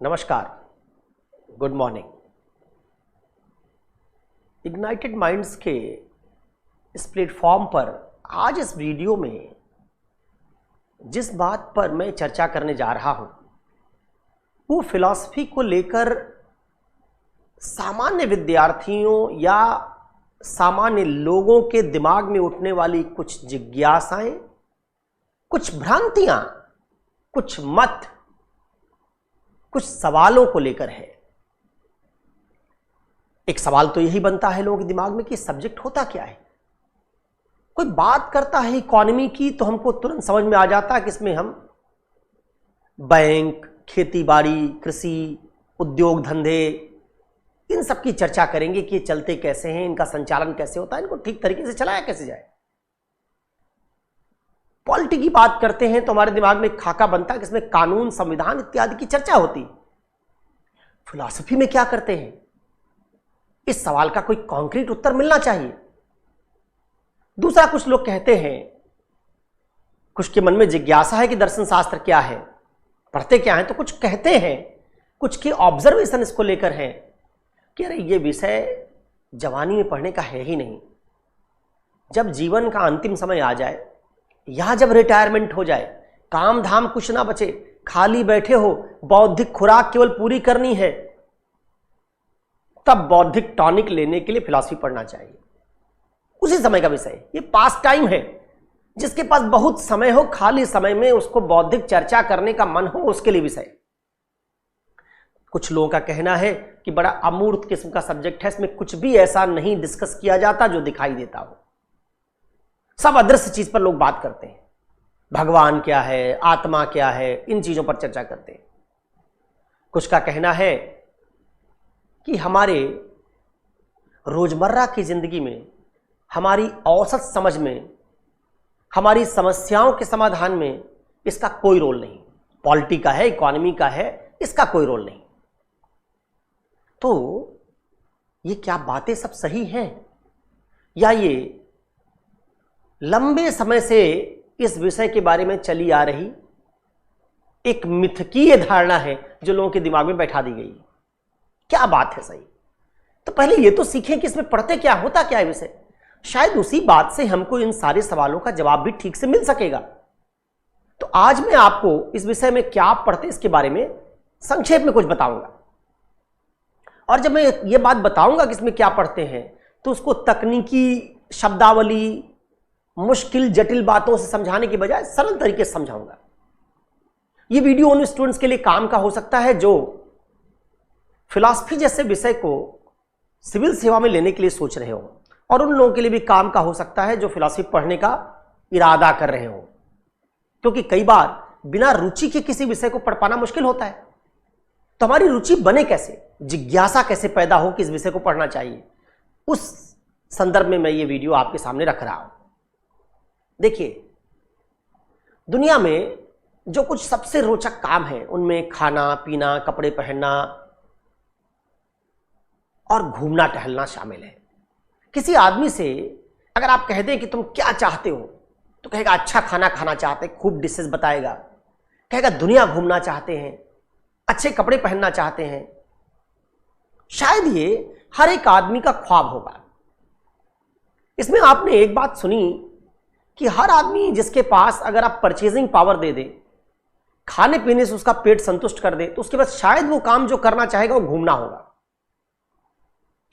नमस्कार, good morning. Ignited minds के इस प्लेटफॉर्म पर आज इस वीडियो में जिस बात पर मैं चर्चा करने जा रहा हूं वो फिलॉसफी को लेकर सामान्य विद्यार्थियों या सामान्य लोगों के दिमाग में उठने वाली कुछ जिज्ञासाएं, कुछ भ्रांतियां, कुछ मत, कुछ सवालों को लेकर है। एक सवाल तो यही बनता है लोगों के दिमाग में कि सब्जेक्ट होता क्या है। कोई बात करता है इकोनॉमी की तो हमको तुरंत समझ में आ जाता है कि इसमें हम बैंक, खेती बाड़ी, कृषि, उद्योग धंधे, इन सब की चर्चा करेंगे कि ये चलते कैसे हैं, इनका संचालन कैसे होता है, इनको ठीक तरीके से चलाया कैसे जाए। पॉलिटी की बात करते हैं तो हमारे दिमाग में एक खाका बनता है कि इसमें कानून, संविधान इत्यादि की चर्चा होती। फिलॉसफी में क्या करते हैं, इस सवाल का कोई कॉन्क्रीट उत्तर मिलना चाहिए। दूसरा, कुछ लोग कहते हैं, कुछ के मन में जिज्ञासा है कि दर्शन शास्त्र क्या है, पढ़ते क्या है, तो कुछ कहते हैं, कुछ के ऑब्जर्वेशन इसको लेकर हैं कि अरे ये विषय जवानी में पढ़ने का है ही नहीं। जब जीवन का अंतिम समय आ जाए या जब रिटायरमेंट हो जाए, काम धाम कुछ ना बचे, खाली बैठे हो, बौद्धिक खुराक केवल पूरी करनी है, तब बौद्धिक टॉनिक लेने के लिए फिलॉसफी पढ़ना चाहिए। उसी समय का विषय, ये पास टाइम है। जिसके पास बहुत समय हो, खाली समय में उसको बौद्धिक चर्चा करने का मन हो, उसके लिए विषय। कुछ लोगों का कहना है कि बड़ा अमूर्त किस्म का सब्जेक्ट है, इसमें कुछ भी ऐसा नहीं डिस्कस किया जाता जो दिखाई देता हो, सब अदृश्य चीज पर लोग बात करते हैं। भगवान क्या है, आत्मा क्या है, इन चीजों पर चर्चा करते हैं। कुछ का कहना है कि हमारे रोजमर्रा की जिंदगी में, हमारी औसत समझ में, हमारी समस्याओं के समाधान में इसका कोई रोल नहीं। पॉलिटी का है, इकोनॉमी का है, इसका कोई रोल नहीं। तो ये क्या बातें सब सही हैं, या ये लंबे समय से इस विषय के बारे में चली आ रही एक मिथकीय धारणा है जो लोगों के दिमाग में बैठा दी गई? क्या बात है सही? तो पहले ये तो सीखें कि इसमें पढ़ते क्या, होता क्या है विषय। शायद उसी बात से हमको इन सारे सवालों का जवाब भी ठीक से मिल सकेगा। तो आज मैं आपको इस विषय में क्या पढ़ते इसके बारे में संक्षेप में कुछ बताऊंगा। और जब मैं ये बात बताऊंगा कि इसमें क्या पढ़ते हैं, तो उसको तकनीकी शब्दावली, मुश्किल जटिल बातों से समझाने की बजाय सरल तरीके से समझाऊंगा। ये वीडियो उन स्टूडेंट्स के लिए काम का हो सकता है जो फिलॉसफी जैसे विषय को सिविल सेवा में लेने के लिए सोच रहे हो, और उन लोगों के लिए भी काम का हो सकता है जो फिलॉसफी पढ़ने का इरादा कर रहे हो। क्योंकि कई बार बिना रुचि के किसी विषय को पढ़ पाना मुश्किल होता है। तो हमारी रुचि बने कैसे, जिज्ञासा कैसे पैदा हो कि इस विषय को पढ़ना चाहिए, उस संदर्भ में मैं ये वीडियो आपके सामने रख रहा हूं। देखिए, दुनिया में जो कुछ सबसे रोचक काम है उनमें खाना पीना, कपड़े पहनना और घूमना टहलना शामिल है। किसी आदमी से अगर आप कह दें कि तुम क्या चाहते हो, तो कहेगा अच्छा खाना खाना चाहते हैं, खूब डिशेस बताएगा। कहेगा दुनिया घूमना चाहते हैं, अच्छे कपड़े पहनना चाहते हैं। शायद ये हर एक आदमी का ख्वाब होगा। इसमें आपने एक बात सुनी कि हर आदमी जिसके पास अगर आप परचेजिंग पावर दे दे, खाने पीने से उसका पेट संतुष्ट कर दे, तो उसके बाद शायद वो काम जो करना चाहेगा वो घूमना होगा।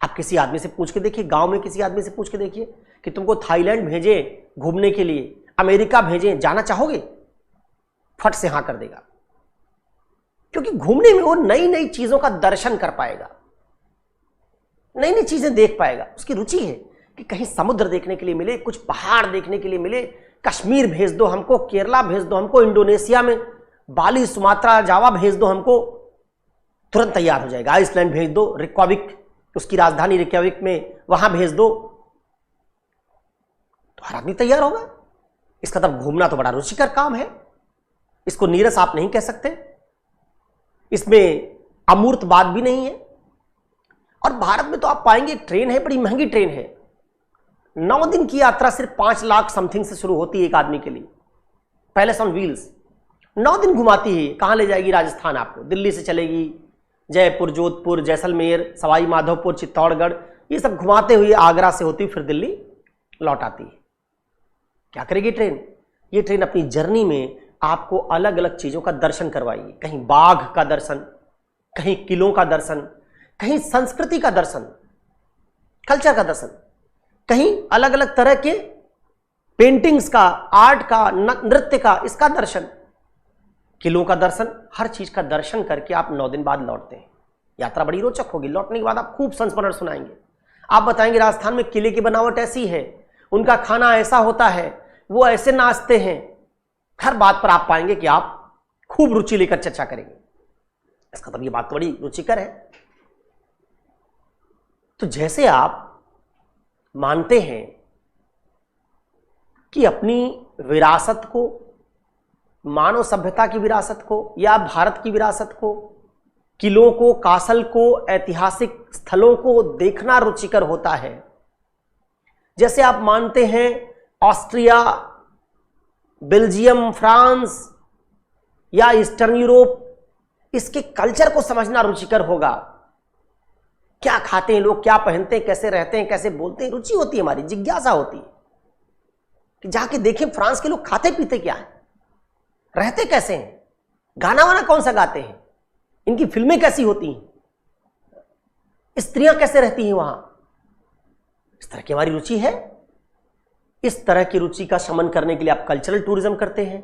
आप किसी आदमी से पूछ के देखिए, गांव में किसी आदमी से पूछ के देखिए कि तुमको थाईलैंड भेजे घूमने के लिए, अमेरिका भेजे, जाना चाहोगे? फट से हां कर देगा। क्योंकि घूमने में वो नई नई चीजों का दर्शन कर पाएगा, नई नई चीजें देख पाएगा। उसकी रुचि है कि कहीं समुद्र देखने के लिए मिले, कुछ पहाड़ देखने के लिए मिले, कश्मीर भेज दो हमको, केरला भेज दो हमको, इंडोनेशिया में बाली, सुमात्रा, जावा भेज दो हमको, तुरंत तैयार हो जाएगा। आइसलैंड भेज दो, रिक्वाविक, उसकी राजधानी रिक्वाविक में, वहां भेज दो, तो हर आदमी तैयार होगा। इसका तब घूमना तो बड़ा रुचिकर काम है, इसको नीरस आप नहीं कह सकते, इसमें अमूर्त बात भी नहीं है। और भारत में तो आप पाएंगे ट्रेन है, बड़ी महंगी ट्रेन है, 9 दिन की यात्रा सिर्फ 5 लाख समथिंग से शुरू होती है एक आदमी के लिए, पैलेस ऑन व्हील्स। 9 दिन घुमाती है। कहां ले जाएगी? राजस्थान। आपको दिल्ली से चलेगी, जयपुर, जोधपुर, जैसलमेर, सवाई माधोपुर, चित्तौड़गढ़, ये सब घुमाते हुए आगरा से होती हुई फिर दिल्ली लौट आती है। क्या करेगी ट्रेन? ये ट्रेन अपनी जर्नी में आपको अलग अलग चीजों का दर्शन करवाएगी। कहीं बाघ का दर्शन, कहीं किलों का दर्शन, कहीं संस्कृति का दर्शन, कल्चर का दर्शन, कहीं अलग अलग तरह के पेंटिंग्स का, आर्ट का, नृत्य का, इसका दर्शन, किलों का दर्शन, हर चीज का दर्शन करके आप 9 दिन बाद लौटते हैं। यात्रा बड़ी रोचक होगी। लौटने के बाद आप खूब संस्मरण सुनाएंगे। आप बताएंगे राजस्थान में किले की बनावट ऐसी है, उनका खाना ऐसा होता है, वो ऐसे नाचते हैं। हर बात पर आप पाएंगे कि आप खूब रुचि लेकर चर्चा करेंगे। इसका मतलब ये बात तो बड़ी रुचिकर है। तो जैसे आप मानते हैं कि अपनी विरासत को, मानव सभ्यता की विरासत को या भारत की विरासत को, किलों को, कासल को, ऐतिहासिक स्थलों को देखना रुचिकर होता है, जैसे आप मानते हैं ऑस्ट्रिया, बेल्जियम, फ्रांस या ईस्टर्न यूरोप, इसके कल्चर को समझना रुचिकर होगा। क्या खाते हैं लोग, क्या पहनते हैं, कैसे रहते हैं, कैसे बोलते हैं, रुचि होती है, हमारी जिज्ञासा होती है कि जाके देखें फ्रांस के लोग खाते पीते क्या है, रहते कैसे हैं, गाना वाना कौन सा गाते हैं, इनकी फिल्में कैसी होती हैं, स्त्रियां कैसे रहती हैं वहां। इस तरह की हमारी रुचि है। इस तरह की रुचि का शमन करने के लिए आप कल्चरल टूरिज्म करते हैं,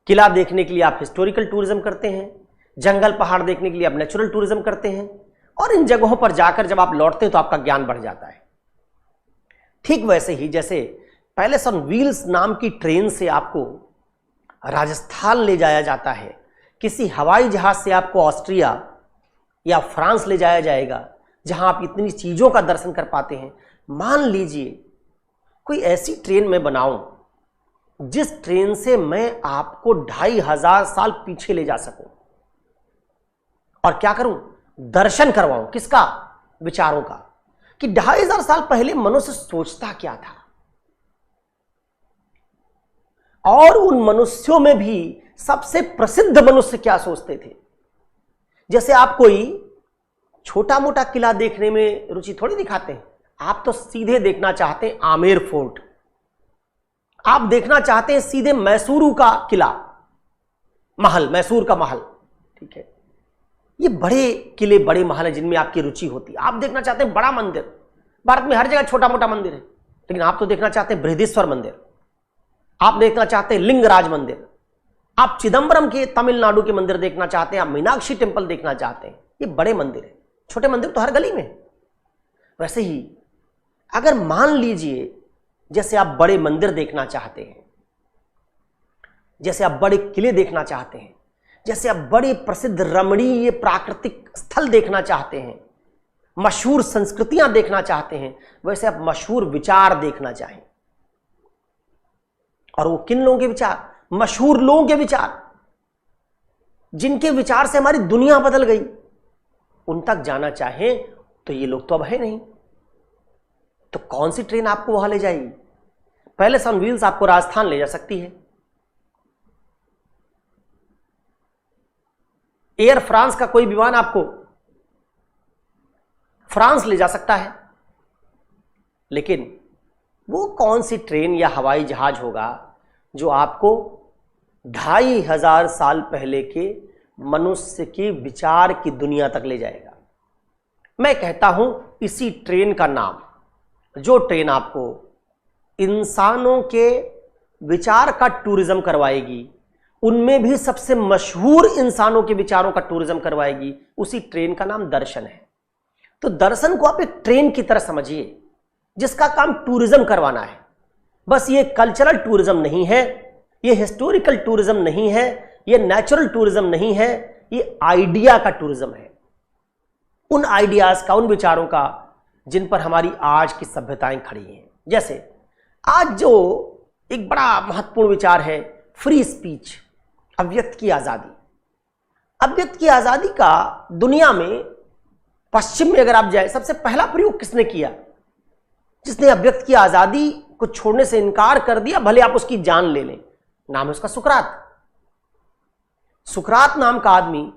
किला देखने के लिए आप हिस्टोरिकल टूरिज्म करते हैं, जंगल पहाड़ देखने के लिए आप नेचुरल टूरिज्म करते हैं, और इन जगहों पर जाकर जब आप लौटते हैं तो आपका ज्ञान बढ़ जाता है। ठीक वैसे ही जैसे पैलेस ऑन व्हील्स नाम की ट्रेन से आपको राजस्थान ले जाया जाता है, किसी हवाई जहाज से आपको ऑस्ट्रिया या फ्रांस ले जाया जाएगा, जहां आप इतनी चीजों का दर्शन कर पाते हैं। मान लीजिए कोई ऐसी ट्रेन मैं बनाऊं जिस ट्रेन से मैं आपको 2500 साल पीछे ले जा सकूं, और क्या करूं? दर्शन करवाऊं। किसका? विचारों का, कि 2500 साल पहले मनुष्य सोचता क्या था, और उन मनुष्यों में भी सबसे प्रसिद्ध मनुष्य क्या सोचते थे। जैसे आप कोई छोटा मोटा किला देखने में रुचि थोड़ी दिखाते हैं, आप तो सीधे देखना चाहते हैं आमेर फोर्ट, आप देखना चाहते हैं सीधे मैसूरू का किला, महल, मैसूर का महल। ठीक है, ये बड़े किले, बड़े महल हैं जिनमें आपकी रुचि होती है। आप देखना चाहते हैं बड़ा मंदिर, भारत में हर जगह छोटा मोटा मंदिर है, लेकिन आप तो देखना चाहते हैं बृहदीश्वर मंदिर, आप देखना चाहते हैं लिंगराज मंदिर, आप चिदंबरम के तमिलनाडु के मंदिर देखना चाहते हैं, आप मीनाक्षी टेम्पल देखना चाहते हैं। ये बड़े मंदिर है, छोटे मंदिर तो हर गली में। वैसे ही अगर मान लीजिए जैसे आप बड़े मंदिर देखना चाहते हैं, जैसे आप बड़े किले देखना चाहते हैं, जैसे आप बड़े प्रसिद्ध रमणीय प्राकृतिक स्थल देखना चाहते हैं, मशहूर संस्कृतियां देखना चाहते हैं, वैसे आप मशहूर विचार देखना चाहें। और वो किन लोगों के विचार? मशहूर लोगों के विचार, जिनके विचार से हमारी दुनिया बदल गई, उन तक जाना चाहें तो ये लोग तो अब है नहीं। तो कौन सी ट्रेन आपको वहां ले जाएगी? पैलेस ऑन व्हील्स आपको राजस्थान ले जा सकती है, एयर फ्रांस का कोई विमान आपको फ्रांस ले जा सकता है, लेकिन वो कौन सी ट्रेन या हवाई जहाज होगा जो आपको 2500 साल पहले के मनुष्य के विचार की दुनिया तक ले जाएगा? मैं कहता हूं इसी ट्रेन का नाम, जो ट्रेन आपको इंसानों के विचार का टूरिज्म करवाएगी, उनमें भी सबसे मशहूर इंसानों के विचारों का टूरिज्म करवाएगी, उसी ट्रेन का नाम दर्शन है। तो दर्शन को आप एक ट्रेन की तरह समझिए जिसका काम टूरिज्म करवाना है। बस ये कल्चरल टूरिज्म नहीं है, ये हिस्टोरिकल टूरिज्म नहीं है, ये नेचुरल टूरिज्म नहीं है, ये आइडिया का टूरिज्म है। उन आइडियाज का, उन विचारों का जिन पर हमारी आज की सभ्यताएं खड़ी हैं। जैसे आज जो एक बड़ा महत्वपूर्ण विचार है फ्री स्पीच, अभिव्यक्ति की आजादी। अभिव्यक्ति की आजादी का दुनिया में, पश्चिम में अगर आप जाए, सबसे पहला प्रयोग किसने किया? जिसने अभिव्यक्ति की आजादी को छोड़ने से इनकार कर दिया, भले आप उसकी जान ले लें, नाम है उसका सुकरात। सुकरात नाम का आदमी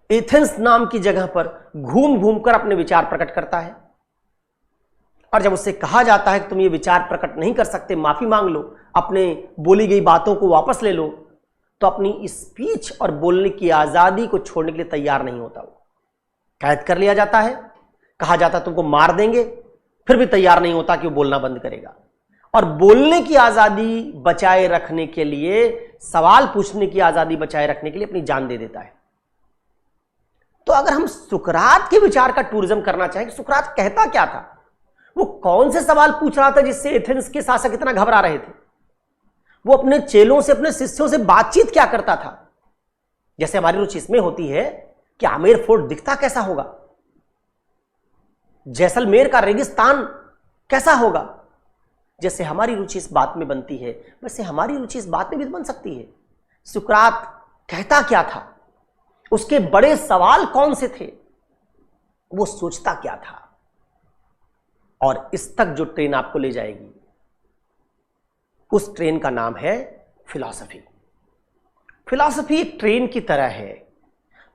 एथेंस नाम की जगह पर घूम घूम कर अपने विचार प्रकट करता है, और जब उससे कहा जाता है कि तुम ये विचार प्रकट नहीं कर सकते, माफी मांग लो, अपने बोली गई बातों को वापस ले लो, तो अपनी स्पीच और बोलने की आजादी को छोड़ने के लिए तैयार नहीं होता। वो कैद कर लिया जाता है, कहा जाता है तुमको मार देंगे, फिर भी तैयार नहीं होता कि वो बोलना बंद करेगा। और बोलने की आजादी बचाए रखने के लिए, सवाल पूछने की आजादी बचाए रखने के लिए अपनी जान दे देता है। तो अगर हम सुकरात के विचार का टूरिज्म करना चाहें कि सुकरात कहता क्या था, वो कौन से सवाल पूछ रहा था जिससे एथेंस के शासक इतना घबरा रहे थे, वो अपने चेलों से, अपने शिष्यों से बातचीत क्या करता था। जैसे हमारी रुचि इसमें होती है कि आमेर फोर्ट दिखता कैसा होगा, जैसलमेर का रेगिस्तान कैसा होगा। जैसे हमारी रुचि इस बात में बनती है, वैसे हमारी रुचि इस बात में भी बन सकती है। सुकरात कहता क्या था, उसके बड़े सवाल कौन से थे, वो सोचता क्या था। और इस तक जो ट्रेन आपको ले जाएगी, उस ट्रेन का नाम है फिलॉसफी। फिलॉसफी एक ट्रेन की तरह है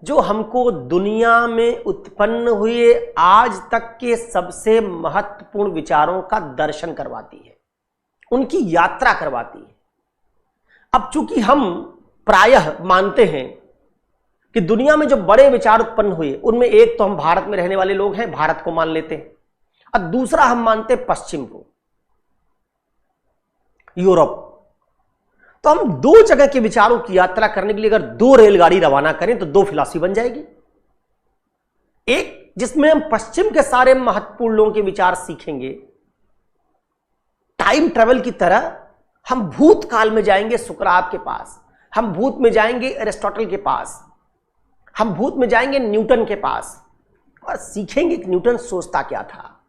जो हमको दुनिया में उत्पन्न हुए आज तक के सबसे महत्वपूर्ण विचारों का दर्शन करवाती है, उनकी यात्रा करवाती है। अब चूंकि हम प्रायः मानते हैं कि दुनिया में जो बड़े विचार उत्पन्न हुए, उनमें एक तो हम भारत में रहने वाले लोग हैं, भारत को मान लेते हैं, और दूसरा हम मानते हैं पश्चिम को, यूरोप। तो हम दो जगह के विचारों की यात्रा करने के लिए अगर दो रेलगाड़ी रवाना करें तो दो फिलॉसफी बन जाएगी। एक जिसमें हम पश्चिम के सारे महत्वपूर्ण लोगों के विचार सीखेंगे, टाइम ट्रेवल की तरह हम भूतकाल में जाएंगे सुकरात के पास, हम भूत में जाएंगे एरिस्टोटल के पास, हम भूत में जाएंगे न्यूटन के पास, और सीखेंगे कि न्यूटन सोचता क्या था।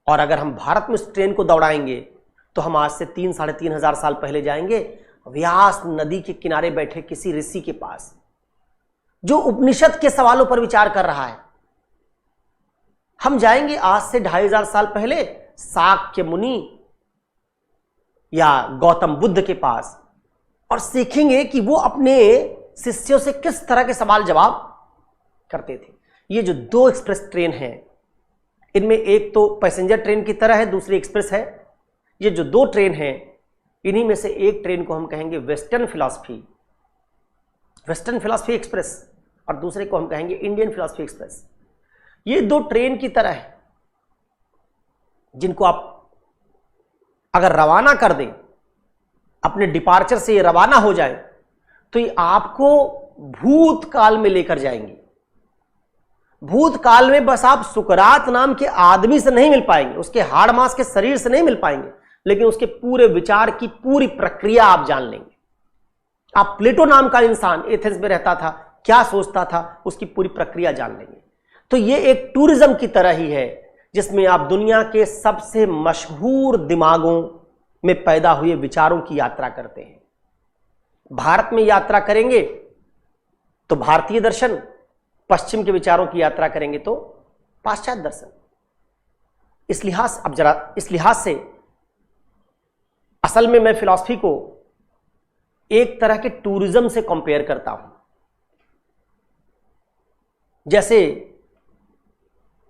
और अगर हम भारत में इस ट्रेन को दौड़ाएंगे तो हम आज से 3-3.5 हजार साल पहले जाएंगे व्यास नदी के किनारे बैठे किसी ऋषि के पास जो उपनिषद के सवालों पर विचार कर रहा है। हम जाएंगे आज से 2500 साल पहले शाक्य मुनि या गौतम बुद्ध के पास और सीखेंगे कि वो अपने शिष्यों से किस तरह के सवाल जवाब करते थे। ये जो दो एक्सप्रेस ट्रेन हैं, इनमें एक तो पैसेंजर ट्रेन की तरह है, दूसरी एक्सप्रेस है। ये जो दो ट्रेन हैं, इन्हीं में से एक ट्रेन को हम कहेंगे वेस्टर्न फिलॉसफी एक्सप्रेस, और दूसरे को हम कहेंगे इंडियन फिलॉसफी एक्सप्रेस। ये दो ट्रेन की तरह है जिनको आप अगर रवाना कर दें, अपने डिपार्चर से ये रवाना हो जाए, तो ये आपको भूतकाल में लेकर जाएंगे। भूतकाल में बस आप सुकरात नाम के आदमी से नहीं मिल पाएंगे, उसके हाड़ मांस के शरीर से नहीं मिल पाएंगे, लेकिन उसके पूरे विचार की पूरी प्रक्रिया आप जान लेंगे। आप प्लेटो नाम का इंसान एथेंस में रहता था, क्या सोचता था, उसकी पूरी प्रक्रिया जान लेंगे। तो ये एक टूरिज्म की तरह ही है जिसमें आप दुनिया के सबसे मशहूर दिमागों में पैदा हुए विचारों की यात्रा करते हैं। भारत में यात्रा करेंगे तो भारतीय दर्शन, पश्चिम के विचारों की यात्रा करेंगे तो पाश्चात्य दर्शन। इस लिहाज से असल में मैं फिलॉसफी को एक तरह के टूरिज्म से कंपेयर करता हूं। जैसे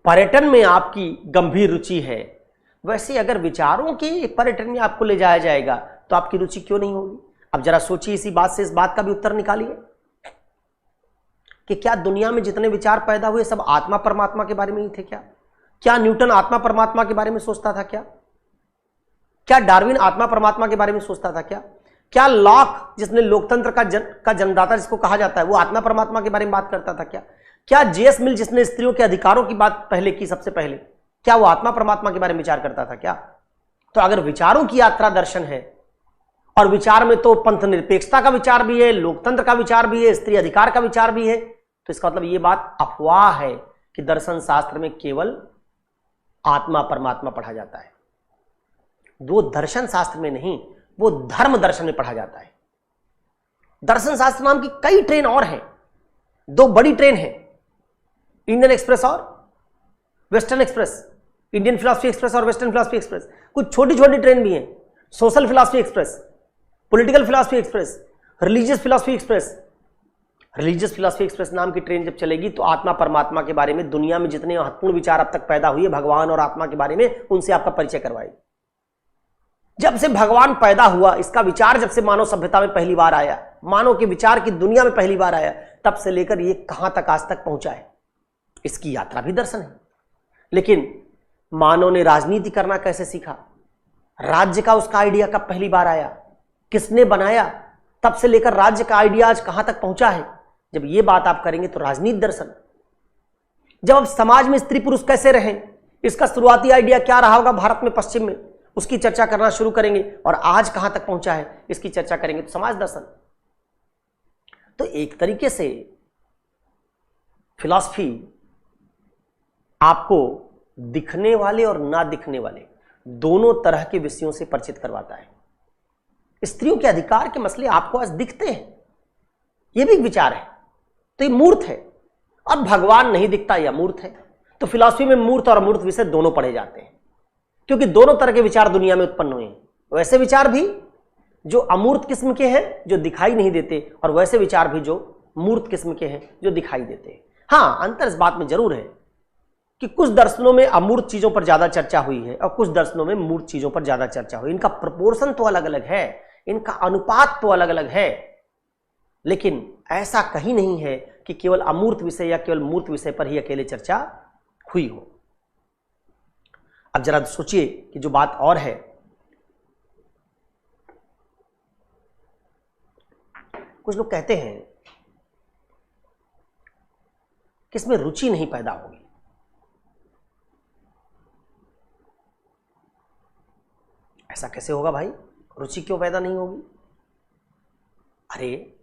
पर्यटन में आपकी गंभीर रुचि है, वैसे अगर विचारों के पर्यटन में आपको ले जाया जाएगा तो आपकी रुचि क्यों नहीं होगी। अब जरा सोचिए, इसी बात से इस बात का भी उत्तर निकालिए कि क्या दुनिया में जितने विचार पैदा हुए सब आत्मा परमात्मा के बारे में ही थे क्या? क्या न्यूटन आत्मा परमात्मा के बारे में सोचता था क्या? क्या डार्विन आत्मा परमात्मा के बारे में सोचता था क्या? क्या लॉक, जिसने लोकतंत्र का जन्मदाता जिसको कहा जाता है, वो आत्मा परमात्मा के बारे में बात करता था क्या? क्या जेएस मिल, जिसने स्त्रियों के अधिकारों की बात पहले की, सबसे पहले, क्या वो आत्मा परमात्मा के बारे में विचार करता था क्या? तो अगर विचारों की यात्रा दर्शन है, और विचार में तो पंथ निरपेक्षता का विचार भी है, लोकतंत्र का विचार भी है, स्त्री अधिकार का विचार भी है, तो इसका मतलब ये बात अफवाह है कि दर्शन शास्त्र में केवल आत्मा परमात्मा पढ़ा जाता है। वो दर्शन शास्त्र में नहीं, वो धर्म दर्शन में पढ़ा जाता है। दर्शन शास्त्र नाम की कई ट्रेन और हैं, दो बड़ी ट्रेन हैं, इंडियन एक्सप्रेस और western express, Indian philosophy express और वेस्टर्न फिलॉसफी एक्सप्रेस। कुछ छोटी छोटी ट्रेन भी हैं, social philosophy express, political philosophy express, religious philosophy express, religious philosophy express नाम की ट्रेन जब चलेगी तो आत्मा परमात्मा के बारे में, दुनिया में जितने महत्वपूर्ण विचार अब तक पैदा हुए भगवान और आत्मा के बारे में, उनसे आपका परिचय करवाएगी। जब से भगवान पैदा हुआ, इसका विचार जब से मानव सभ्यता में पहली बार आया, मानव के विचार की दुनिया में पहली बार आया, तब से लेकर ये कहां तक आज तक पहुंचा है, इसकी यात्रा भी दर्शन है। लेकिन मानव ने राजनीति करना कैसे सीखा, राज्य का उसका आइडिया कब पहली बार आया, किसने बनाया, तब से लेकर राज्य का आइडिया आज कहां तक पहुंचा है, जब ये बात आप करेंगे तो राजनीति दर्शन। जब अब समाज में स्त्री पुरुष कैसे रहें, इसका शुरुआती आइडिया क्या रहा होगा भारत में, पश्चिम में, उसकी चर्चा करना शुरू करेंगे, और आज कहां तक पहुंचा है इसकी चर्चा करेंगे तो समाज दर्शन। तो एक तरीके से फिलॉसफी आपको दिखने वाले और ना दिखने वाले दोनों तरह के विषयों से परिचित करवाता है। स्त्रियों के अधिकार के मसले आपको आज दिखते हैं, यह भी एक विचार है, तो ये मूर्त है, और भगवान नहीं दिखता, यह मूर्त है। तो फिलॉसफी में मूर्त और अमूर्त विषय दोनों पढ़े जाते हैं, क्योंकि दोनों तरह के विचार दुनिया में उत्पन्न हुए हैं। वैसे विचार भी जो अमूर्त किस्म के हैं, जो दिखाई नहीं देते, और वैसे विचार भी जो मूर्त किस्म के हैं, जो दिखाई देते हैं। हाँ, अंतर इस बात में जरूर है कि कुछ दर्शनों में अमूर्त चीजों पर ज्यादा चर्चा हुई है और कुछ दर्शनों में मूर्त चीजों पर ज्यादा चर्चा हुई। इनका प्रोपोर्शन तो अलग अलग है, इनका अनुपात तो अलग अलग है, लेकिन ऐसा कहीं नहीं है कि केवल अमूर्त विषय या केवल मूर्त विषय पर ही अकेले चर्चा हुई हो। अब जरा सोचिए कि जो बात और है, कुछ लोग कहते हैं कि इसमें रुचि नहीं पैदा होगी। ऐसा कैसे होगा भाई, रुचि क्यों पैदा नहीं होगी? अरे